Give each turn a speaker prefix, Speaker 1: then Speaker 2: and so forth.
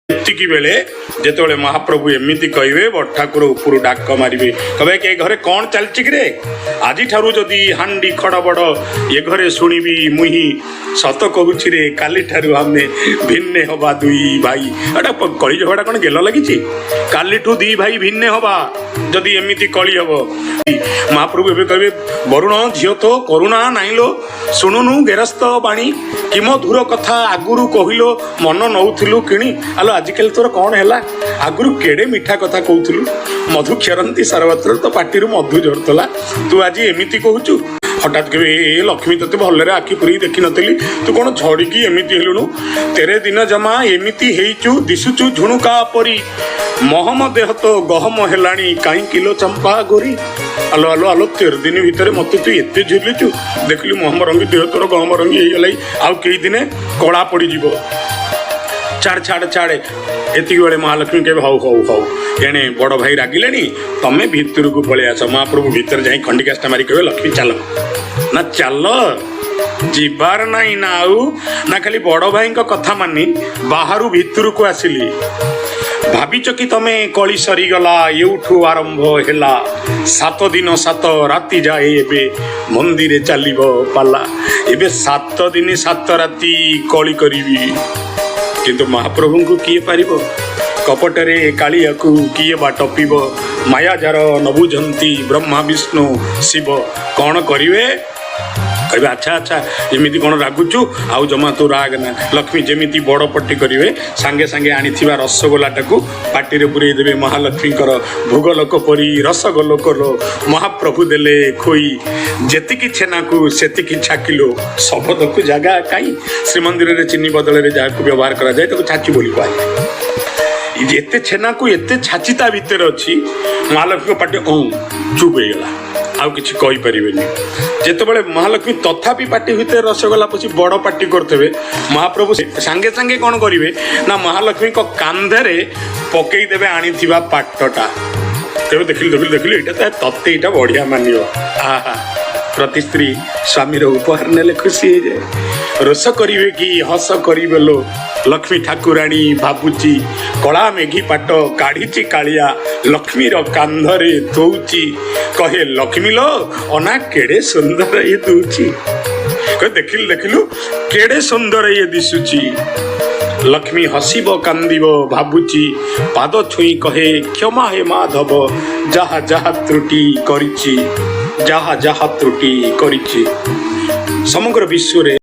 Speaker 1: ଏତିକି ବେଳେ ଯେତେବେଳେ ମହାପ୍ରଭୁ ଏମିତି କହିବେ ବଡ଼ ଠାକୁର ଉପରୁ ଡାକ ମାରିବେ, କହିବେ କି ଏ ଘରେ କ'ଣ ଚାଲିଛି କିରେ? ଆଜିଠାରୁ ଯଦି ହାଣ୍ଡି ଖଡ଼ବଡ଼ ଏ ଘରେ ଶୁଣିବି ମୁହିଁ, ସତ କହୁଛି ରେ କାଲିଠାରୁ ଆମେ ଭିନ୍ନେ ହବା ଦୁଇ ଭାଇ। ଏଟା କଳି ଝଗଡ଼ା କ'ଣ ଗେଲ ଲାଗିଛି? କାଲିଠୁ ଦି ଭାଇ ଭିନ୍ନେ ହବା ଯଦି ଏମିତି କଳି ହବ। ମହାପ୍ରଭୁ ଏବେ କହିବେ ବରୁଣ ଝିଅ ତ କରୁଣା ନାଇଁଲୋ, ଶୁଣୁନୁ ଗେରସ୍ତ ବାଣୀ କି ମଧୁର କଥା ଆଗରୁ କହିଲ ମନ ନଉଥିଲୁ କିଣି। ଆଲୋ ଆଜିକାଲି ତୋର କ'ଣ ହେଲା? ଆଗରୁ କେଡ଼େ ମିଠା କଥା କହୁଥିଲୁ, ମଧୁ କ୍ଷରନ୍ତି ସାରବତ୍ର, ତ ପାଟିରୁ ମଧୁ ଝରୁଥିଲା, ତୁ ଆଜି ଏମିତି କହୁଛୁ। ହଠାତ୍ କେବେ ଏ ଲକ୍ଷ୍ମୀ ତୋତେ ଭଲରେ ଆଖି ପୁରେଇ ଦେଖିନଥିଲି, ତୁ କ'ଣ ଝଡ଼ିକି ଏମିତି ହେଲୁଣୁ? ତେରେ ଦିନ ଜମା ଏମିତି ହେଇଛୁ, ଦିଶୁଛୁ ଝୁଣୁକା ପରି, ମହମ ଦେହ ତ ଗହମ ହେଲାଣି, କାହିଁ କିଲୋ ଚମ୍ପା ଗୋରି। ଆଲୋ ଆଲୋ ଆଲୋ 13 ଦିନ ଭିତରେ ମୋତେ ତୁ ଏତେ ଝୁଲିଛୁ, ଦେଖିଲୁ ମହମ ରଙ୍ଗୀ ଦେହ ତୋର ଗହମ ରଙ୍ଗୀ ହେଇଗଲା, ଆଉ କେଇ ଦିନେ କଳା ପଡ଼ିଯିବ। ଛାଡ଼ ଛାଡ଼ ଛାଡ଼। ଏତିକି ବେଳେ ମହାଲକ୍ଷ୍ମୀ କେବେ ହଉ ହଉ ହଉ, ଏଣେ ବଡ଼ ଭାଇ ରାଗିଲେଣି, ତମେ ଭିତରକୁ ପଳେଇ ଆସ। ମହାପ୍ରଭୁ ଭିତରେ ଯାଇ ଖଣ୍ଡିକାଷ୍ଟା ମାରି କହିବେ ଲକ୍ଷ୍ମୀ ଚାଲ। ନା ଚାଲ, ଯିବାର ନାହିଁ ନା ଆଉ ନା ଖାଲି ବଡ଼ ଭାଇଙ୍କ କଥା ମାନି ବାହାରୁ ଭିତରକୁ ଆସିଲି। ଭାବିଛ କି ତମେ କଳି ସରିଗଲା, ଏଉଠୁ ଆରମ୍ଭ ହେଲା 7 ଦିନ 7 ରାତି ଯାଏ ଏବେ ମନ୍ଦିରେ ଚାଲିବ ପାଲା। ଏବେ 7 ଦିନ 7 ରାତି କଳି କରିବି, କିନ୍ତୁ ମହାପ୍ରଭୁଙ୍କୁ କିଏ ପାରିବ? କପଟରେ କାଳିଆକୁ କିଏ ବା ଟପିବ? ମାୟାଜାର ନ ବୁଝନ୍ତି ବ୍ରହ୍ମା ବିଷ୍ଣୁ ଶିବ। କ'ଣ କରିବେ? କହିବେ ଆଚ୍ଛା ଆଚ୍ଛା ଏମିତି କ'ଣ ରାଗୁଛୁ, ଆଉ ଜମା ତୁ ରାଗ ନା। ଲକ୍ଷ୍ମୀ ଯେମିତି ବଡ଼ ପଟି କରିବେ, ସାଙ୍ଗେ ସାଙ୍ଗେ ଆଣିଥିବା ରସଗୋଲାଟାକୁ ପାଟିରେ ପୁରେଇ ଦେବେ ମହାଲକ୍ଷ୍ମୀଙ୍କର ଭୋଗ ଲୋକ ପରି। ରସଗୋଲକର ମହାପ୍ରଭୁ ଦେଲେ ଖୋଇ, ଯେତିକି ଛେନାକୁ ସେତିକି ଛାକିଲୁ, ଶବଦକୁ ଜାଗା କାହିଁ। ଶ୍ରୀମନ୍ଦିରରେ ଚିନି ବଦଳରେ ଯାହାକୁ ବ୍ୟବହାର କରାଯାଏ ତାକୁ ଛାଚି ବୋଲି କୁହାଯାଏ। ଏତେ ଛେନାକୁ ଏତେ ଛାଚି ତା ଭିତରେ ଅଛି, ମହାଲକ୍ଷ୍ମୀଙ୍କ ପାଟି ଚୁପ୍ ହେଇଗଲା, ଆଉ କିଛି କହିପାରିବେନି। ଯେତେବେଳେ ମହାଲକ୍ଷ୍ମୀ ତଥାପି ପାଟି ଭିତରେ ରସଗୋଲା ପଶି ବଡ଼ ପାଟି କରୁଥିବେ, ମହାପ୍ରଭୁ ସାଙ୍ଗେ ସାଙ୍ଗେ କ'ଣ କରିବେ ନା ମହାଲକ୍ଷ୍ମୀଙ୍କ କାନ୍ଧରେ ପକେଇ ଦେବେ ଆଣିଥିବା ପାଟଟା। ତେବେ ଦେଖିଲୁ ଦେଖିଲୁ ଦେଖିଲୁ, ଏଇଟା ତ ତତେ ଏଇଟା ବଢ଼ିଆ ମାନିବ। ଆହା, ପ୍ରତି ସ୍ତ୍ରୀ ସ୍ୱାମୀର ଉପହାର ନେଲେ ଖୁସି ହେଇଯାଏ। ରୋଷ କରିବେ କି ହସ କରିବେ ଲୋ, ଲକ୍ଷ୍ମୀ ଠାକୁରାଣୀ ଭାବୁଛି, କଳା ମେଘି ପାଟ କାଢ଼ିଛି କାଳିଆ, ଲକ୍ଷ୍ମୀର କାନ୍ଧରେ ଥୋଉଛି, କହେ ଲକ୍ଷ୍ମୀ ଲୋ ଅନା କେଡ଼େ ସୁନ୍ଦର ଇଏ ଦଉଛି। କହେ ଦେଖିଲୁ ଦେଖିଲୁ କେଡ଼େ ସୁନ୍ଦର ଇଏ ଦିଶୁଛି। ଲକ୍ଷ୍ମୀ ହସିବ କାନ୍ଦିବ ଭାବୁଛି, ପାଦ ଛୁଇଁ କହେ କ୍ଷମା ହେ ମାଧବ, ଯାହା ଯାହା ତ୍ରୁଟି କରିଛି, ଯାହା ଯାହା ତ୍ରୁଟି କରିଛି। ସମଗ୍ର ବିଶ୍ୱରେ